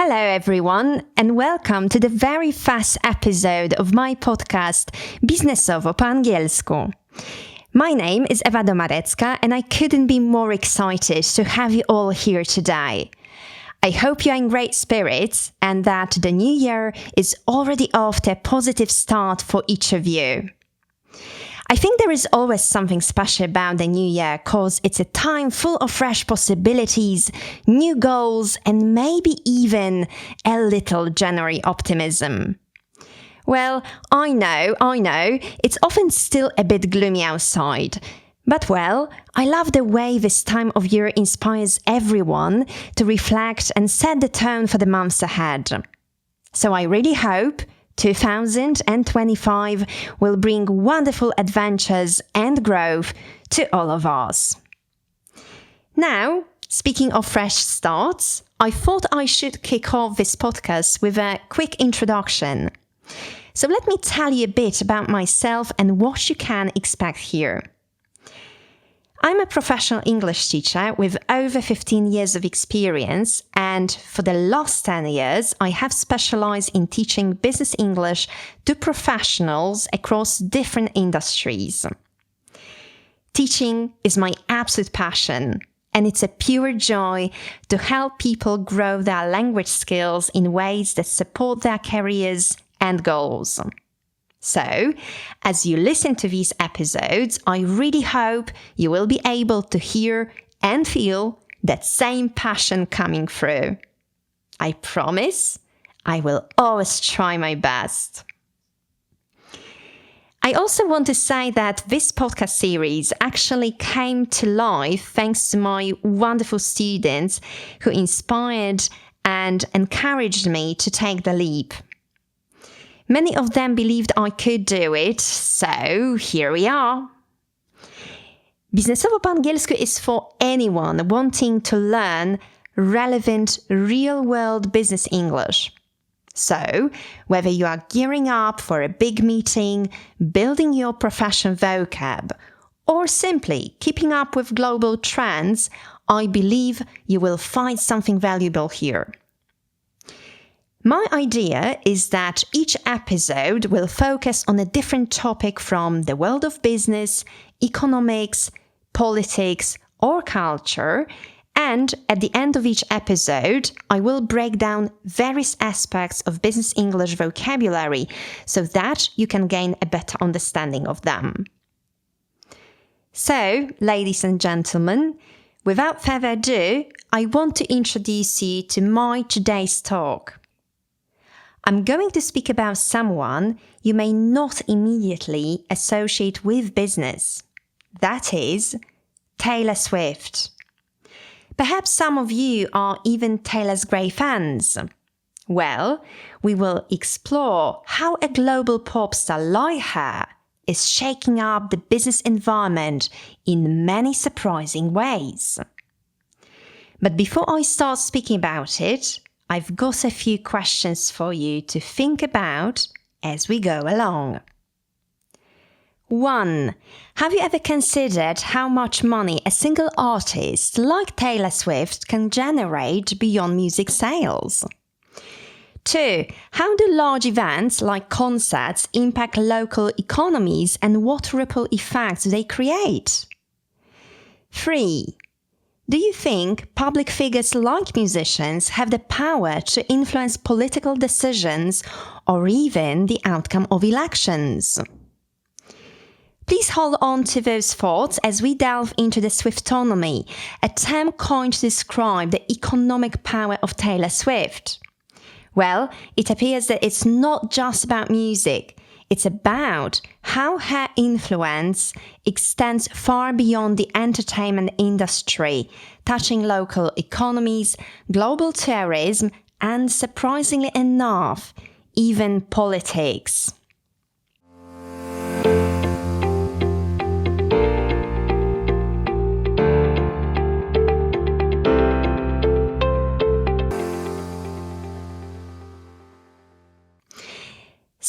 Hello everyone and welcome to the very first episode of my podcast Biznesowo po angielsku. My name is Ewa Domarecka and I couldn't be more excited to have you all here today. I hope you're in great spirits and that the new year is already off to a positive start for each of you. I think there is always something special about the new year because it's a time full of fresh possibilities, new goals, and maybe even a little January optimism. Well, I know, it's often still a bit gloomy outside. But well, I love the way this time of year inspires everyone to reflect and set the tone for the months ahead. So I really hope 2025 will bring wonderful adventures and growth to all of us. Now, speaking of fresh starts, I thought I should kick off this podcast with a quick introduction. So let me tell you a bit about myself and what you can expect here. I'm a professional English teacher with over 15 years of experience, and for the last 10 years, I have specialized in teaching business English to professionals across different industries. Teaching is my absolute passion, and it's a pure joy to help people grow their language skills in ways that support their careers and goals. So, as you listen to these episodes, I really hope you will be able to hear and feel that same passion coming through. I promise I will always try my best. I also want to say that this podcast series actually came to life thanks to my wonderful students who inspired and encouraged me to take the leap. Many of them believed I could do it, so here we are. Biznesowo po angielsku is for anyone wanting to learn relevant real-world business English. So, whether you are gearing up for a big meeting, building your profession vocab, or simply keeping up with global trends, I believe you will find something valuable here. My idea is that each episode will focus on a different topic from the world of business, economics, politics, or culture, and at the end of each episode, I will break down various aspects of business English vocabulary so that you can gain a better understanding of them. So, ladies and gentlemen, without further ado, I want to introduce you to my today's talk. I'm going to speak about someone you may not immediately associate with business. That is, Taylor Swift. Perhaps some of you are even Taylor's great fans. Well, we will explore how a global pop star like her is shaking up the business environment in many surprising ways. But before I start speaking about it, I've got a few questions for you to think about as we go along. 1. Have you ever considered how much money a single artist like Taylor Swift can generate beyond music sales? 2. How do large events like concerts impact local economies and what ripple effects they create? 3. Do you think public figures like musicians have the power to influence political decisions or even the outcome of elections? Please hold on to those thoughts as we delve into the Swiftonomy, a term coined to describe the economic power of Taylor Swift. Well, it appears that it's not just about music. It's about how her influence extends far beyond the entertainment industry, touching local economies, global tourism, and surprisingly enough, even politics.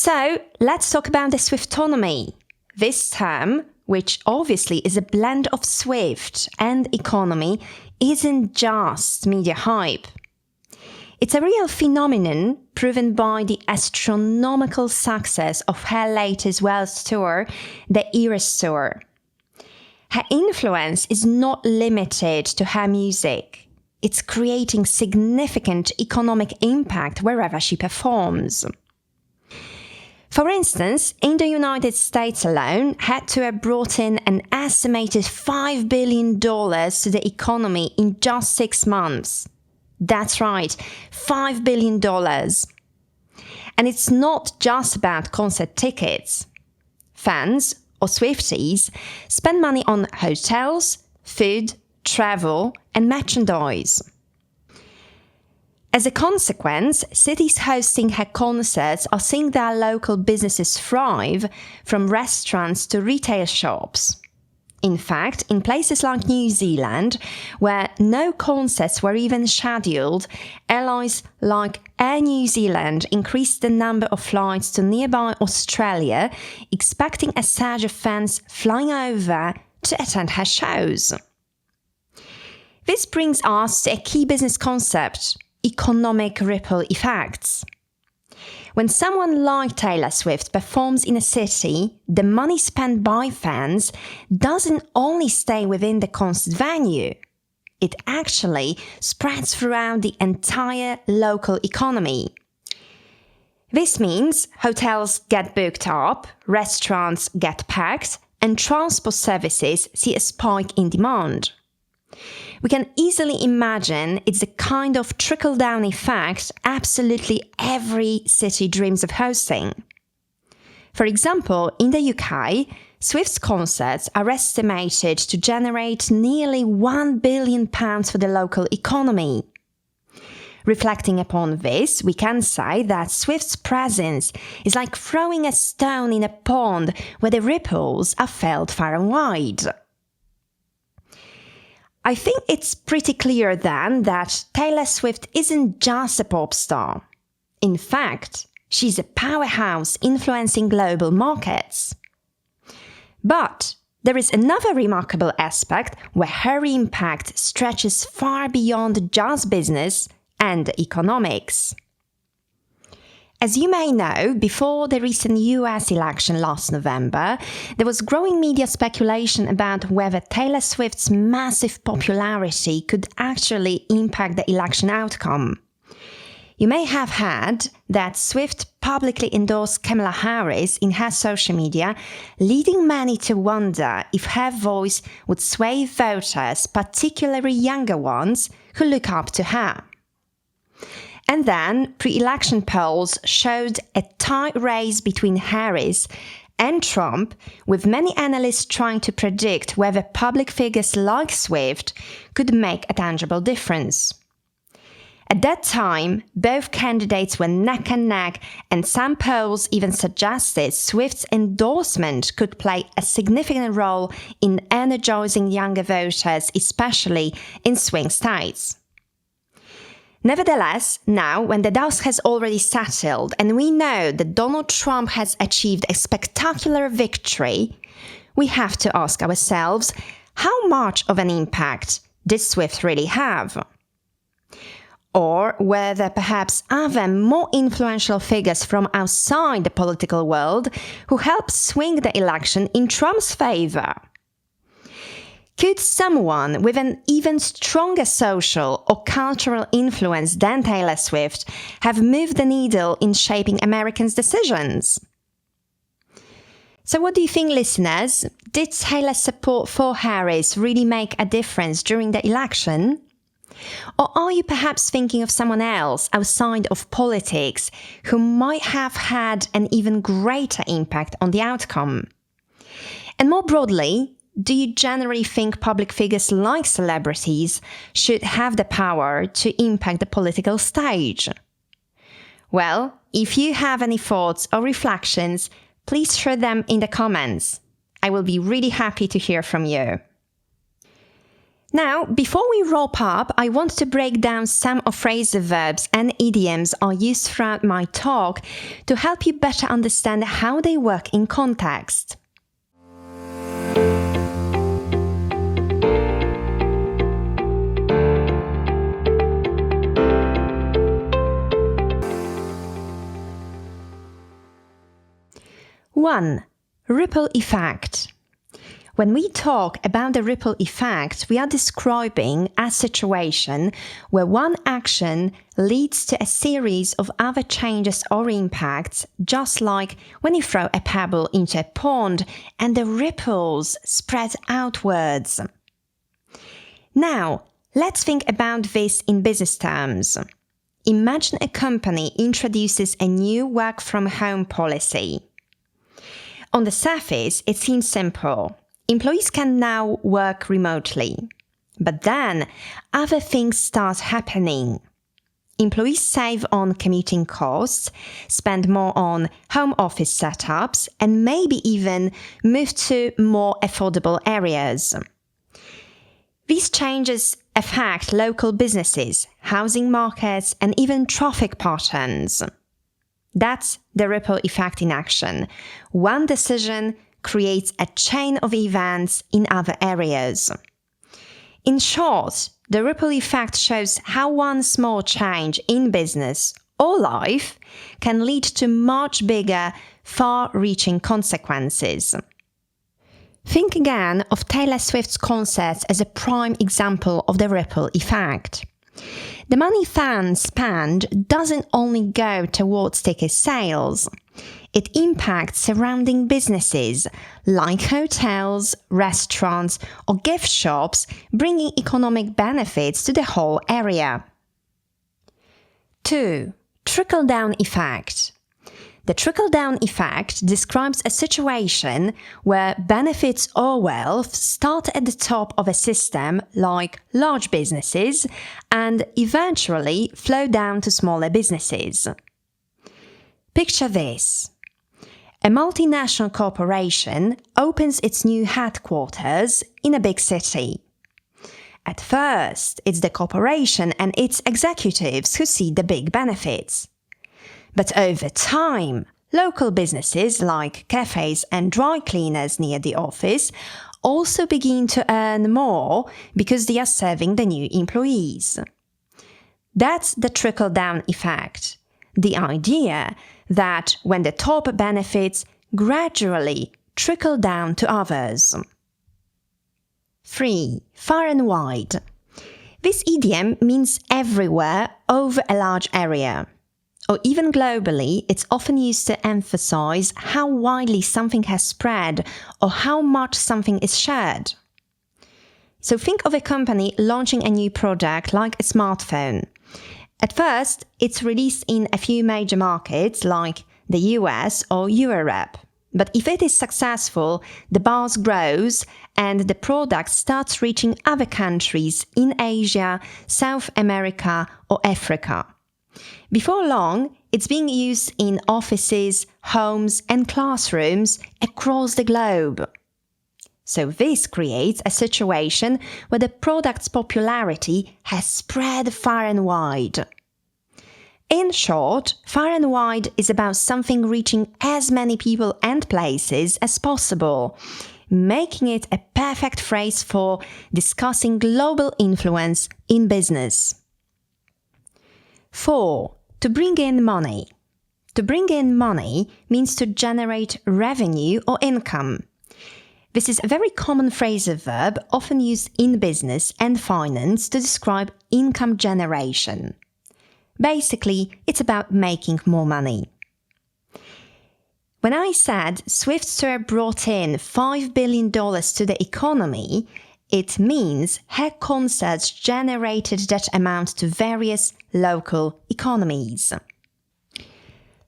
So, let's talk about the Swiftonomy. This term, which obviously is a blend of Swift and economy, isn't just media hype. It's a real phenomenon proven by the astronomical success of her latest world tour, the Eras Tour. Her influence is not limited to her music. It's creating significant economic impact wherever she performs. For instance, in the United States alone, her tour brought in an estimated $5 billion to the economy in just 6 months. That's right, $5 billion. And it's not just about concert tickets. Fans, or Swifties, spend money on hotels, food, travel, and merchandise. As a consequence, cities hosting her concerts are seeing their local businesses thrive, from restaurants to retail shops. In fact, in places like New Zealand, where no concerts were even scheduled, airlines like Air New Zealand increased the number of flights to nearby Australia, expecting a surge of fans flying over to attend her shows. This brings us to a key business concept: economic ripple effects. When someone like Taylor Swift performs in a city, the money spent by fans doesn't only stay within the concert venue. It actually spreads throughout the entire local economy. This means hotels get booked up, restaurants get packed, and transport services see a spike in demand. We can easily imagine it's the kind of trickle-down effect absolutely every city dreams of hosting. For example, in the UK, Swift's concerts are estimated to generate nearly £1 billion for the local economy. Reflecting upon this, we can say that Swift's presence is like throwing a stone in a pond where the ripples are felt far and wide. I think it's pretty clear then that Taylor Swift isn't just a pop star. In fact, she's a powerhouse influencing global markets. But there is another remarkable aspect where her impact stretches far beyond just business and economics. As you may know, before the recent US election last November, there was growing media speculation about whether Taylor Swift's massive popularity could actually impact the election outcome. You may have heard that Swift publicly endorsed Kamala Harris in her social media, leading many to wonder if her voice would sway voters, particularly younger ones, who look up to her. And then, pre-election polls showed a tight race between Harris and Trump, with many analysts trying to predict whether public figures like Swift could make a tangible difference. At that time, both candidates were neck and neck, and some polls even suggested Swift's endorsement could play a significant role in energizing younger voters, especially in swing states. Nevertheless, now, when the dust has already settled and we know that Donald Trump has achieved a spectacular victory, we have to ask ourselves, how much of an impact did Swift really have? Or were there perhaps other more influential figures from outside the political world who helped swing the election in Trump's favor? Could someone with an even stronger social or cultural influence than Taylor Swift have moved the needle in shaping Americans' decisions? So what do you think, listeners? Did Taylor's support for Harris really make a difference during the election? Or are you perhaps thinking of someone else outside of politics who might have had an even greater impact on the outcome? And more broadly, do you generally think public figures like celebrities should have the power to impact the political stage? Well, if you have any thoughts or reflections, please share them in the comments. I will be really happy to hear from you. Now, before we wrap up, I want to break down some of phrasal verbs and idioms I used throughout my talk to help you better understand how they work in context. 1. Ripple effect. When we talk about the ripple effect, we are describing a situation where one action leads to a series of other changes or impacts, just like when you throw a pebble into a pond and the ripples spread outwards. Now, let's think about this in business terms. Imagine a company introduces a new work-from-home policy. On the surface, it seems simple. Employees can now work remotely. But then, other things start happening. Employees save on commuting costs, spend more on home office setups, and maybe even move to more affordable areas. These changes affect local businesses, housing markets, and even traffic patterns. That's the ripple effect in action. One decision creates a chain of events in other areas. In short, the ripple effect shows how one small change in business or life can lead to much bigger, far-reaching consequences. Think again of Taylor Swift's concerts as a prime example of the ripple effect. The money fans spend doesn't only go towards ticket sales. It impacts surrounding businesses like hotels, restaurants, or gift shops, bringing economic benefits to the whole area. 2. Trickle-down effect. The trickle-down effect describes a situation where benefits or wealth start at the top of a system, like large businesses, and eventually flow down to smaller businesses. Picture this. A multinational corporation opens its new headquarters in a big city. At first, it's the corporation and its executives who see the big benefits. But over time, local businesses like cafes and dry cleaners near the office also begin to earn more because they are serving the new employees. That's the trickle-down effect. The idea that when the top benefits gradually trickle down to others. 3. Far and wide. This idiom means everywhere over a large area. Or even globally, it's often used to emphasize how widely something has spread or how much something is shared. So think of a company launching a new product like a smartphone. At first, it's released in a few major markets like the US or Europe. But if it is successful, the buzz grows and the product starts reaching other countries in Asia, South America, or Africa. Before long, it's being used in offices, homes, and classrooms across the globe. So this creates a situation where the product's popularity has spread far and wide. In short, far and wide is about something reaching as many people and places as possible, making it a perfect phrase for discussing global influence in business. 4. To bring in money. To bring in money means to generate revenue or income. This is a very common phrasal verb often used in business and finance to describe income generation. Basically, it's about making more money. When I said Swift Tour brought in $5 billion to the economy, it means her concerts generated that amount to various local economies.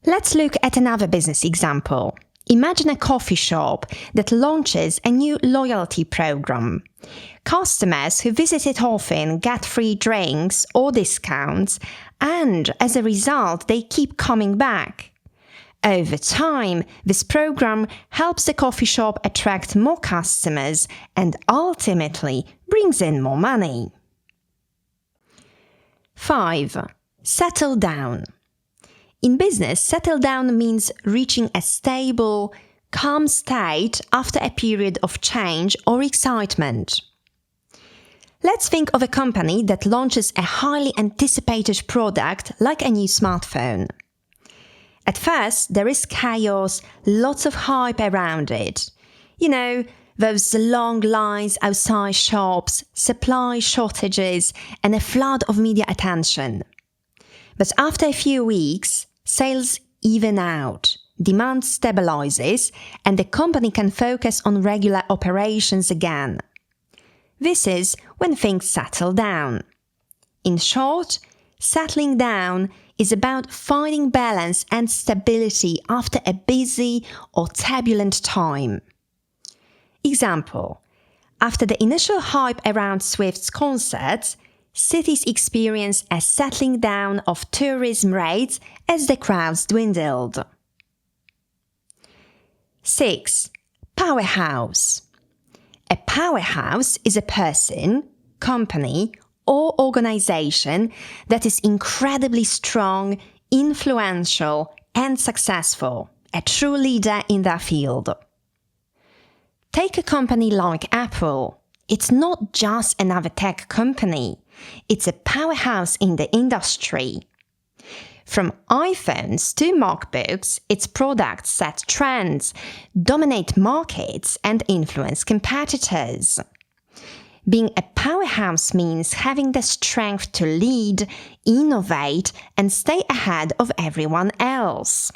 Let's look at another business example. Imagine a coffee shop that launches a new loyalty program. Customers who visit it often get free drinks or discounts, and as a result, they keep coming back. Over time, this program helps the coffee shop attract more customers and ultimately brings in more money. 5. Settle down. In business, settle down means reaching a stable, calm state after a period of change or excitement. Let's think of a company that launches a highly anticipated product like a new smartphone. At first, there is chaos, lots of hype around it. You know, those long lines outside shops, supply shortages, and a flood of media attention. But after a few weeks, sales even out, demand stabilizes, and the company can focus on regular operations again. This is when things settle down. In short, settling down is about finding balance and stability after a busy or turbulent time. Example: after the initial hype around Swift's concerts, cities experience a settling down of tourism rates as the crowds dwindled. 6. Powerhouse. A powerhouse is a person, company, or organization that is incredibly strong, influential, and successful, a true leader in their field. Take a company like Apple. It's not just another tech company. It's a powerhouse in the industry. From iPhones to MacBooks, its products set trends, dominate markets, and influence competitors. Being a powerhouse means having the strength to lead, innovate, and stay ahead of everyone else.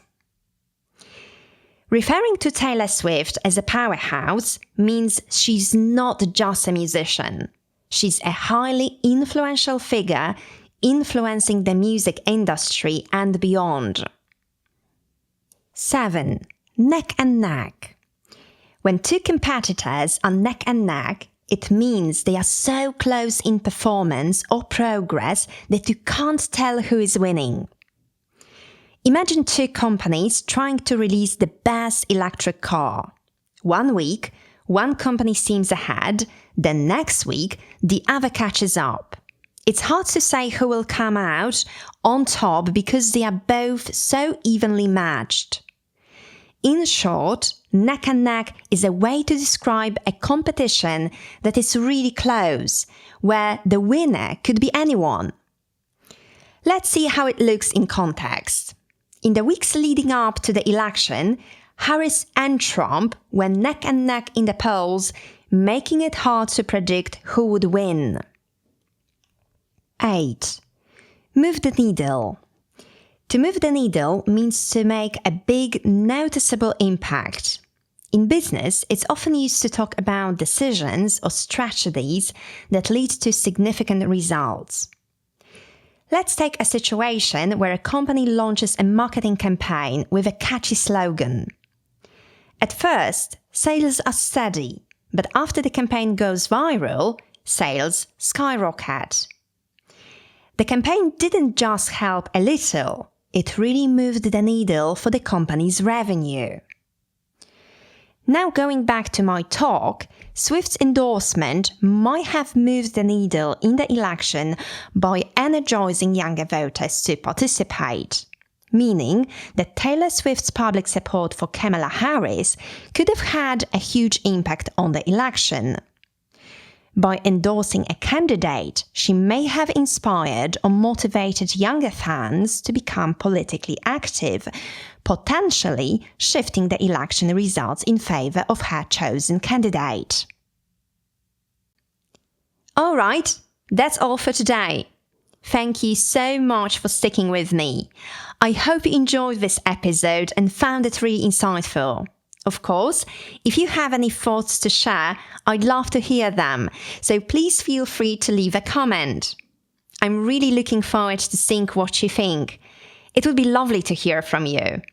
Referring to Taylor Swift as a powerhouse means she's not just a musician. She's a highly influential figure influencing the music industry and beyond. 7. Neck and neck. When two competitors are neck and neck, it means they are so close in performance or progress that you can't tell who is winning. Imagine two companies trying to release the best electric car. One week, one company seems ahead, then next week, the other catches up. It's hard to say who will come out on top because they are both so evenly matched. In short, neck and neck is a way to describe a competition that is really close, where the winner could be anyone. Let's see how it looks in context. In the weeks leading up to the election, Harris and Trump were neck and neck in the polls, making it hard to predict who would win. 8. Move the needle. To move the needle means to make a big, noticeable impact. In business, it's often used to talk about decisions or strategies that lead to significant results. Let's take a situation where a company launches a marketing campaign with a catchy slogan. At first, sales are steady, but after the campaign goes viral, sales skyrocket. The campaign didn't just help a little, it really moved the needle for the company's revenue. Now going back to my talk, Swift's endorsement might have moved the needle in the election by energizing younger voters to participate, meaning that Taylor Swift's public support for Kamala Harris could have had a huge impact on the election. By endorsing a candidate, she may have inspired or motivated younger fans to become politically active, potentially shifting the election results in favor of her chosen candidate. All right, that's all for today. Thank you so much for sticking with me. I hope you enjoyed this episode and found it really insightful. Of course, if you have any thoughts to share, I'd love to hear them, so please feel free to leave a comment. I'm really looking forward to seeing what you think. It would be lovely to hear from you.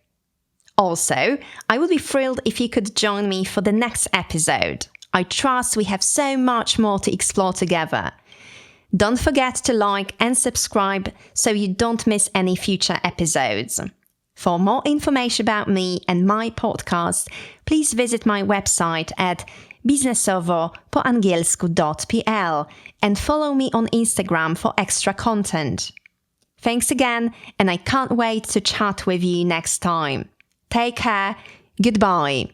Also, I would be thrilled if you could join me for the next episode. I trust we have so much more to explore together. Don't forget to like and subscribe so you don't miss any future episodes. For more information about me and my podcast, please visit my website at biznesowo po angielsku.pl and follow me on Instagram for extra content. Thanks again, and I can't wait to chat with you next time. Take care. Goodbye.